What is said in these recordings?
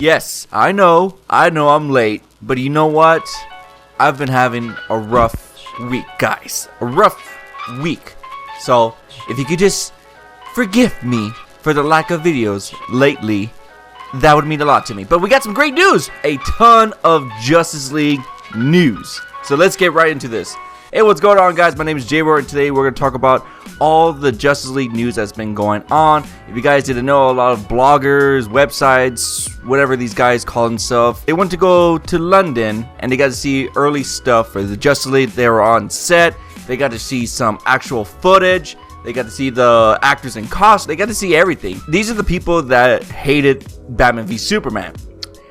Yes, I know I'm late, but you know what? I've been having a rough week, guys. A rough week. So, if you could just forgive me for the lack of videos lately, that would mean a lot to me. But we got some great news! A ton of Justice League news. So let's get right into this. Hey, what's going on, guys? My name is JaeRoar, and today we're going to talk about all the Justice League news that's been going on. If you guys didn't know, a lot of bloggers, websites, whatever these guys call themselves, they went to go to London, and they got to see early stuff for the Justice League. They were on set. They got to see some actual footage. They got to see the actors in costume. They got to see everything. These are the people that hated Batman v Superman.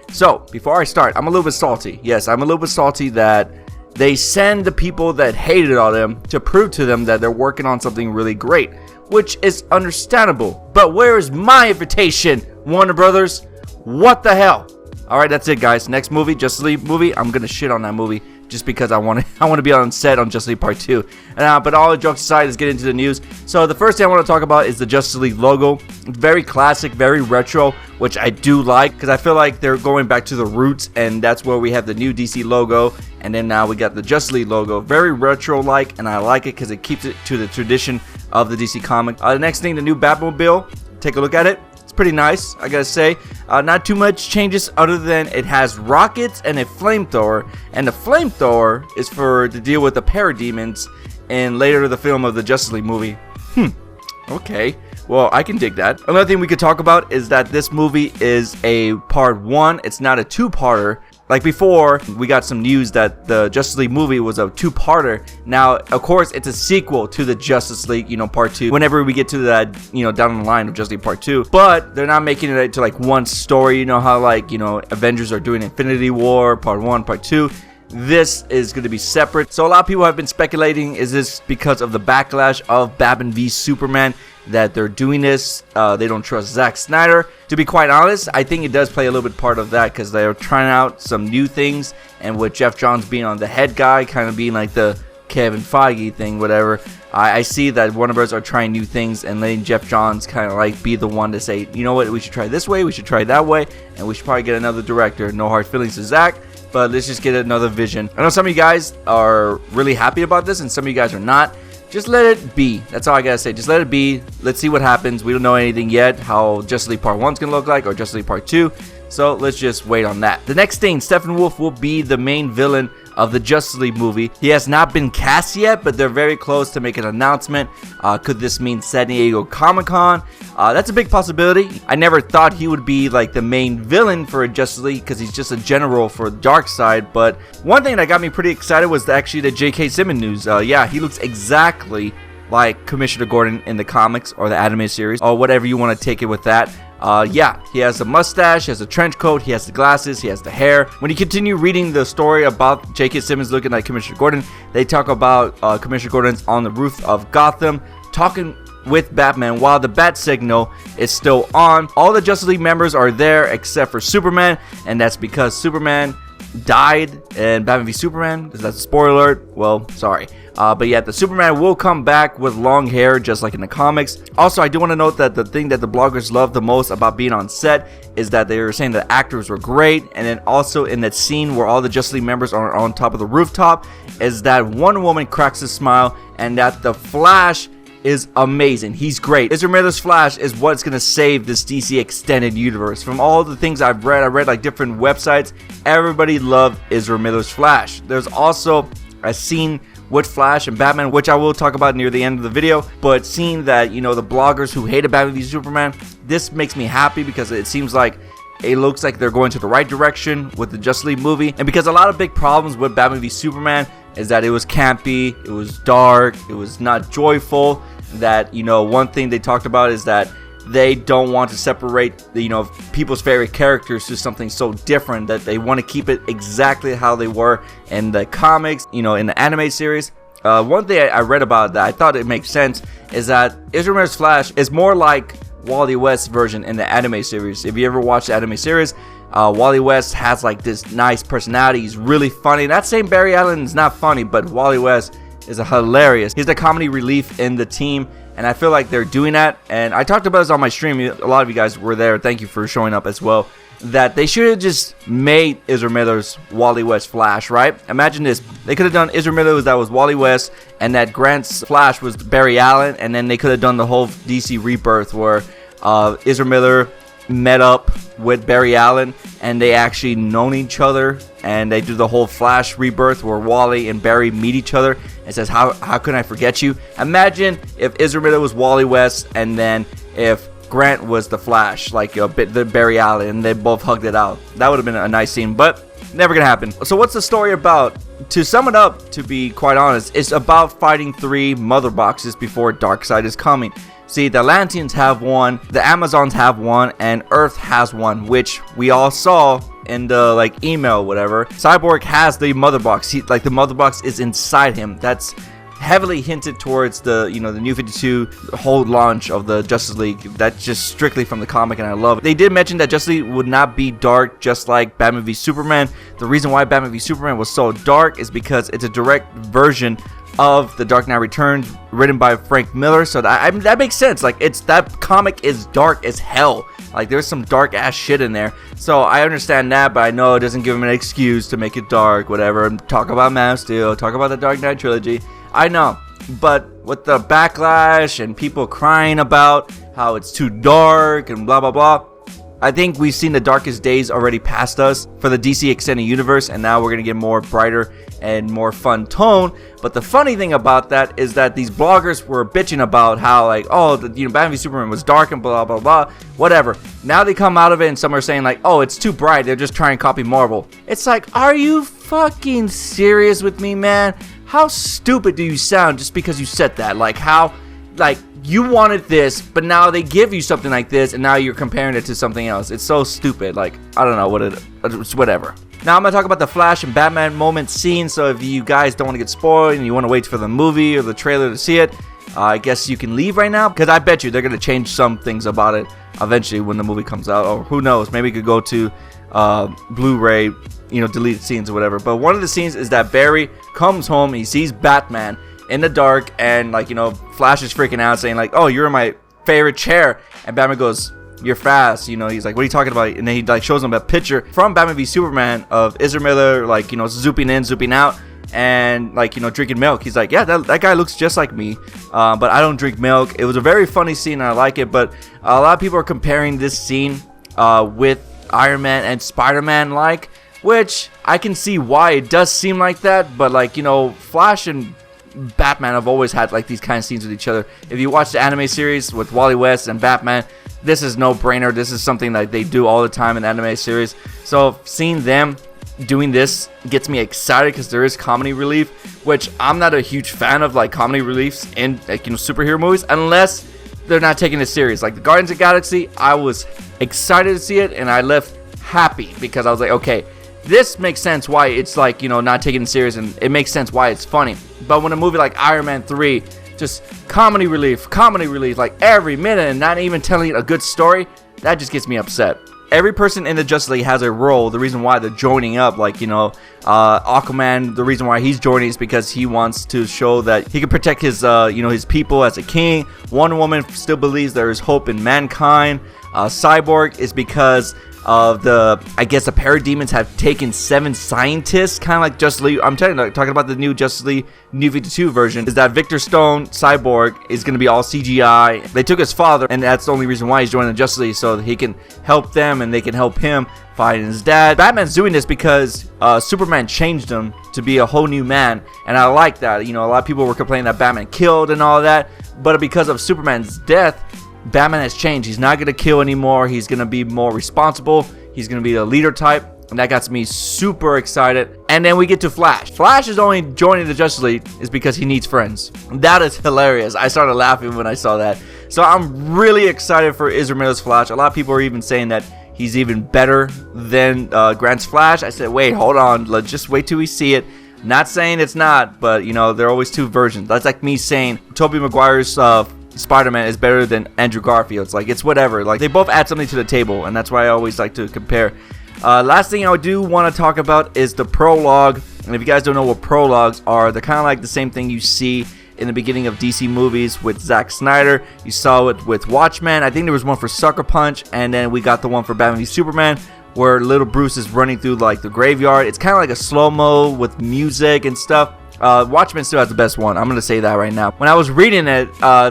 So, before I start, I'm a little bit salty. Yes, I'm a little bit salty that they send the people that hated on them to prove to them that they're working on something really great, which is understandable. But where is my invitation, Warner Brothers? What the hell? Alright, that's it, guys. Next movie, Justice League movie. I'm gonna shit on that movie just because I want to be on set on Justice League Part 2. But all the jokes aside, let's get into the news. So the first thing I want to talk about is the Justice League logo. It's very classic, very retro, which I do like because I feel like they're going back to the roots, and that's where we have the new DC logo, and then now we got the Justice League logo. Very retro-like, and I like it because it keeps it to the tradition of the DC comic. The next thing, the new Batmobile. Take a look at it. Pretty nice, I gotta say. Not too much changes other than it has rockets and a flamethrower, and the flamethrower is for to deal with the parademons in later the film of the Justice League movie. Okay, well, I can dig that. Another thing we could talk about is that this movie is a part 1. It's not a two-parter. Like before, we got some news that the Justice League movie was a two-parter. Now, of course, it's a sequel to the Justice League, part 2. Whenever we get to that, down the line of Justice League Part 2. But they're not making it into like one story. You know how Avengers are doing Infinity War, Part 1, Part 2. This is going to be separate. So a lot of people have been speculating, is this because of the backlash of Batman v Superman that they're doing this? They don't trust Zack Snyder. To be quite honest, I think it does play a little bit part of that because they're trying out some new things, and with Jeff Johns being on the head guy, kind of being like the Kevin Feige thing, whatever. I see that Warner Bros. Are trying new things and letting Jeff Johns kind of like be the one to say, you know what, we should try this way, we should try that way, and we should probably get another director. No hard feelings to Zack, but let's just get another vision. I know some of you guys are really happy about this and some of you guys are not. Just let it be. That's all I gotta say. Just let it be. Let's see what happens. We don't know anything yet, how Justice League Part 1 is gonna look like or Justice League Part 2. So let's just wait on that. The next thing, Steppenwolf will be the main villain of the Justice League movie. He has not been cast yet, but they're very close to make an announcement. Could this mean San Diego Comic-Con? That's a big possibility. I never thought he would be like the main villain for a Justice League because he's just a general for Darkseid. But one thing that got me pretty excited was actually the J.K. Simmons news. Yeah, he looks exactly like Commissioner Gordon in the comics or the animated series or whatever you want to take it with that. Yeah, he has a mustache, he has a trench coat, he has the glasses, he has the hair. When you continue reading the story about J.K. Simmons looking like Commissioner Gordon, they talk about Commissioner Gordon's on the roof of Gotham talking with Batman while the bat signal is still on. All the Justice League members are there except for Superman, and that's because Superman died in Batman v Superman. Is that a spoiler alert? Well, sorry. But yeah, the Superman will come back with long hair just like in the comics. Also, I do want to note that the thing that the bloggers love the most about being on set is that they were saying the actors were great, and then also in that scene where all the Justice League members are on top of the rooftop is that one woman cracks a smile, and that the Flash is amazing. He's great. Ezra Miller's Flash is what's gonna save this DC extended universe. From all the things I've read, I read like different websites, everybody loved Ezra Miller's Flash. There's also a scene with Flash and Batman, which I will talk about near the end of the video, but seeing that, the bloggers who hated Batman v Superman, this makes me happy because it seems like it looks like they're going to the right direction with the Justice League movie. And because a lot of big problems with Batman v Superman is that it was campy, it was dark, it was not joyful. That, one thing they talked about is that they don't want to separate the, people's favorite characters to something so different, that they want to keep it exactly how they were in the comics, in the anime series. One thing I read about that I thought it makes sense is that Ezra Miller's Flash is more like Wally West's version in the anime series. If you ever watched the anime series, Wally West has like this nice personality. He's really funny. Not saying Barry Allen is not funny, but Wally West is hilarious. He's the comedy relief in the team, and I feel like they're doing that. And I talked about this on my stream. A lot of you guys were there. Thank you for showing up as well. that they should have just made Ezra Miller's Wally West Flash, right? Imagine this. They could have done Ezra Miller that was Wally West, and that Grant's Flash was Barry Allen, and then they could have done the whole DC Rebirth where Ezra Miller met up with Barry Allen, and they actually known each other, and they do the whole Flash Rebirth where Wally and Barry meet each other and says, how can I forget you? Imagine if Ezra Miller was Wally West, and then if Grant was the Flash, like the Barry Allen, and they both hugged it out. That would have been a nice scene, but never gonna happen. So what's the story about? To sum it up, to be quite honest, it's about fighting 3 mother boxes before Darkseid is coming. See, the Atlanteans have one, the Amazons have one, and Earth has one, which we all saw in the email, whatever. Cyborg has the mother box. The mother box is inside him. That's heavily hinted towards the the New 52 whole launch of the Justice League. That's just strictly from the comic, and I love it. They did mention that Justice League would not be dark, just like Batman v Superman. The reason why Batman v Superman was so dark is because it's a direct version of The Dark Knight Returns, written by Frank Miller. So that makes sense. That comic is dark as hell. There's some dark ass shit in there. So I understand that, but I know it doesn't give him an excuse to make it dark, whatever. And talk about Man of Steel, talk about the Dark Knight trilogy. I know, but with the backlash and people crying about how it's too dark and blah blah blah, I think we've seen the darkest days already past us for the DC Extended Universe, and now we're gonna get more brighter and more fun tone. But the funny thing about that is that these bloggers were bitching about how Batman v Superman was dark and blah blah blah, whatever. Now they come out of it and some are saying oh, it's too bright, they're just trying to copy Marvel. It's are you fucking serious with me, man? How stupid do you sound just because you said that? You wanted this, but now they give you something like this, and now you're comparing it to something else. It's so stupid. I don't know it's whatever. Now I'm gonna talk about the Flash and Batman moment scene. So if you guys don't want to get spoiled and you want to wait for the movie or the trailer to see it, I guess you can leave right now, because I bet you they're gonna change some things about it eventually when the movie comes out, or who knows, maybe it could go to Blu-ray, deleted scenes or whatever. But one of the scenes is that Barry comes home, he sees Batman in the dark, and Flash is freaking out, saying oh, you're in my favorite chair, and Batman goes, you're fast, he's like, what are you talking about? And then he shows him a picture from Batman v Superman of Ezra Miller zooping in, zooping out, and drinking milk. He's like, yeah, that guy looks just like me, but I don't drink milk. It was a very funny scene, and I like it. But a lot of people are comparing this scene with Iron Man and Spider-Man, which I can see why it does seem like that. But Flash and Batman have always had these kind of scenes with each other. If you watch the anime series with Wally West and Batman, this is no brainer. This is something that they do all the time in the anime series. So seeing them doing this gets me excited, because there is comedy relief, which I'm not a huge fan of comedy reliefs in superhero movies unless they're not taking it serious. The Guardians of the Galaxy, I was excited to see it, and I left happy because I was like, okay, this makes sense why it's not taking it serious, and it makes sense why it's funny. But when a movie like Iron Man 3, just comedy relief every minute, and not even telling a good story, that just gets me upset. Every person in the Justice League has a role. The reason why they're joining up, Aquaman, the reason why he's joining is because he wants to show that he can protect his his people as a king. Wonder Woman still believes there is hope in mankind. Cyborg is because of the parademons have taken 7 scientists, kind of like Justice League. I'm talking about the new Justice League New 52 version. Is that Victor Stone, Cyborg, is going to be all CGI. They took his father, and that's the only reason why he's joining the Justice League, so that he can help them and they can help him fighting his dad. Batman's doing this because Superman changed him to be a whole new man, and I like that. A lot of people were complaining that Batman killed and all that, but because of Superman's death, Batman has changed. He's not going to kill anymore. He's going to be more responsible. He's going to be a leader type. And that got me super excited. And then we get to Flash. Flash is only joining the Justice League is because he needs friends. That is hilarious. I started laughing when I saw that. So I'm really excited for Ezra Miller's Flash. A lot of people are even saying that he's even better than Grant's Flash. I said, wait, hold on. Let's just wait till we see it. Not saying it's not, but there are always 2 versions. That's like me saying Tobey Maguire's Spider-Man is better than Andrew Garfield's. It's whatever. They both add something to the table, and that's why I always like to compare. Last thing I do want to talk about is the prologue. And if you guys don't know what prologues are, they're kind of like the same thing you see in the beginning of DC movies with Zack Snyder. You saw it with Watchmen. I think there was one for Sucker Punch, and then we got the one for Batman v Superman. where little Bruce is running through like the graveyard. It's kind of like a slow-mo with music and stuff. Watchmen still has the best one. I'm gonna say that right now. When I was reading it,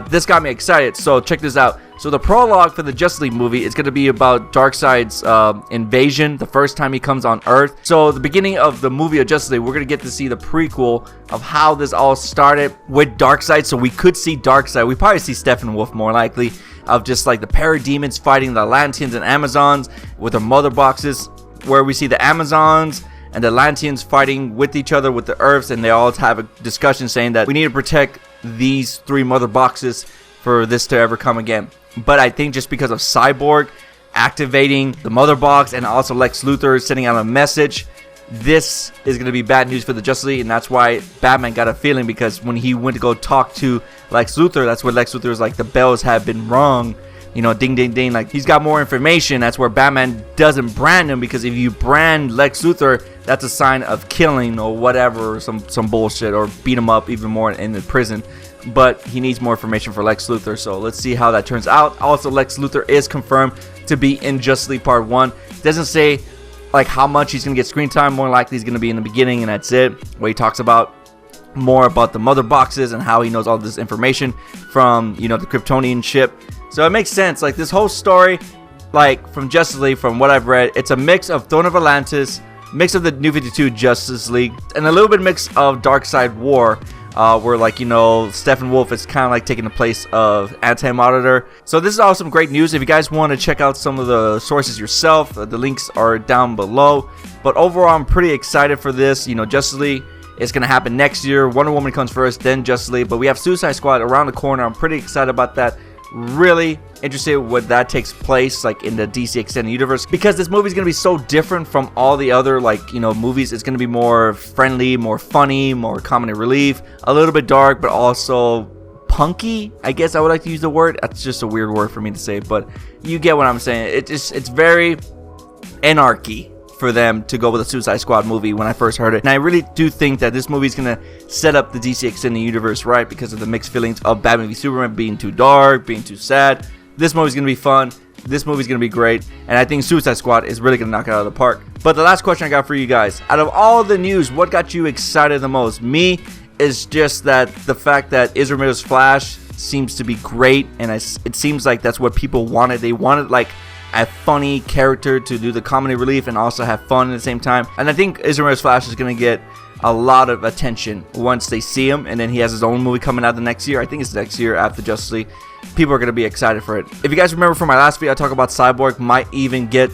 this got me excited. So check this out. So the prologue for the Justice League movie is gonna be about Darkseid's invasion, the first time he comes on Earth. So the beginning of the movie of Justice League, we're gonna get to see the prequel of how this all started with Darkseid. So we could see Darkseid. We probably see Steppenwolf more likely, of just like the parademons fighting the Atlanteans and Amazons with their mother boxes, where we see the Amazons and the Atlanteans fighting with each other with the Earths, and they all have a discussion saying that we need to protect these 3 mother boxes for this to ever come again. But I think just because of Cyborg activating the mother box and also Lex Luthor sending out a message, this is going to be bad news for the Justice League, and that's why Batman got a feeling, because when he went to go talk to Lex Luthor, that's where Lex Luthor was like, the bells have been rung. You know, ding, ding, ding. Like, he's got more information. That's where Batman doesn't brand him, because if you brand Lex Luthor, that's a sign of killing or whatever, some bullshit, or beat him up even more in the prison. But he needs more information for Lex Luthor, so let's see how that turns out. Also, Lex Luthor is confirmed to be in Justice League Part 1. Doesn't say, like, how much he's going to get screen time. More likely he's going to be in the beginning, and that's it. Where he talks about more about the mother boxes and how he knows all this information from, you know, the Kryptonian ship. So it makes sense. Like, this whole story, like, from Justice League, from what I've read, it's a mix of Throne of Atlantis, mix of the New 52 Justice League, and a little bit mix of Darkseid War, where, like, you know, Steppenwolf is kind of like taking the place of Anti-Monitor. So this is all some great news. If you guys want to check out some of the sources yourself, the links are down below. But overall, I'm pretty excited for this. You know, Justice League is going to happen next year. Wonder Woman comes first, then Justice League. But we have Suicide Squad around the corner. I'm pretty excited about that. Really interested when that takes place, like in the DC Extended Universe, because this movie is going to be so different from all the other, like, you know, movies. It's going to be more friendly, more funny, more comedy relief, a little bit dark, but also punky, I guess I would like to use the word. That's just a weird word for me to say, but you get what I'm saying. It's very anarchy for them to go with a Suicide Squad movie when I first heard it. And I really do think that this movie is going to set up the DC Extended Universe right, because of the mixed feelings of Batman v Superman being too dark, being too sad. This movie is going to be fun. This movie is going to be great. And I think Suicide Squad is really going to knock it out of the park. But the last question I got for you guys, out of all the news, what got you excited the most? Me, is just that the fact that Ezra Miller's Flash seems to be great, and it seems like that's what people wanted. They wanted, like, a funny character to do the comedy relief and also have fun at the same time. And I think Ezra Miller's Flash is going to get a lot of attention once they see him, and then he has his own movie coming out the next year. I think it's next year after Justice League. People are going to be excited for it. If you guys remember from my last video, I talked about Cyborg might even get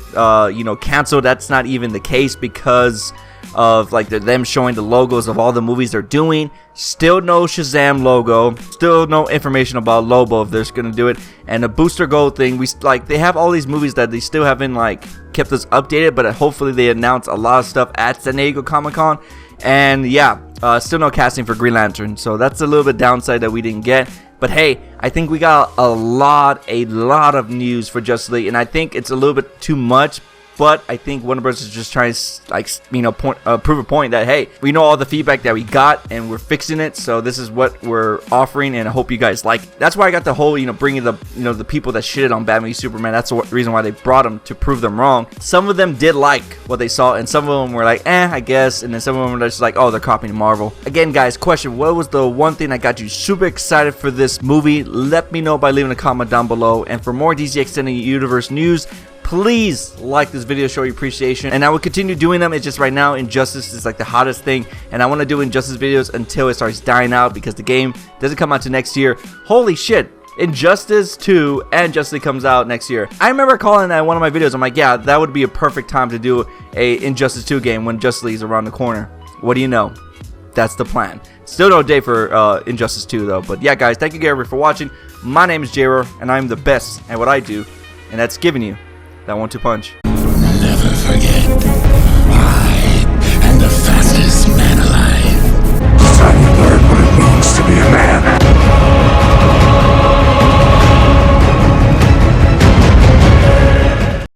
canceled. That's not even the case, because of like them showing the logos of all the movies they're doing. Still no Shazam logo, still no information about Lobo if they're gonna do it, and the Booster Gold thing. They have all these movies that they still haven't like kept us updated, but hopefully they announce a lot of stuff at San Diego Comic-Con. And yeah, still no casting for Green Lantern, so that's a little bit downside that we didn't get. But hey, I think we got a lot of news for Justice League, and I think it's a little bit too much. But I think Warner Bros. Is just trying to, prove a point that, hey, we know all the feedback that we got and we're fixing it. So this is what we're offering, and I hope you guys like it. That's why I got the whole, bringing the people that shitted on Batman v Superman. That's the reason why they brought them, to prove them wrong. Some of them did like what they saw, and some of them were like, I guess. And then some of them were just like, oh, they're copying Marvel. Again, guys, question, what was the one thing that got you super excited for this movie? Let me know by leaving a comment down below. And for more DC Extended Universe news, please like this video, show your appreciation, and I will continue doing them. It's just right now Injustice is like the hottest thing, and I want to do Injustice videos until it starts dying out, because the game doesn't come out to next year. Holy shit, Injustice 2 and Justice League comes out next year. I remember calling that in one of my videos. I'm like, yeah, that would be a perfect time to do a Injustice 2 game when Justice League is around the corner. What do you know? That's the plan. Still no day for Injustice 2 though. But yeah, guys, thank you everybody for watching. My name is JaeRoar, and I'm the best at what I do, and that's giving you that 1-2 punch.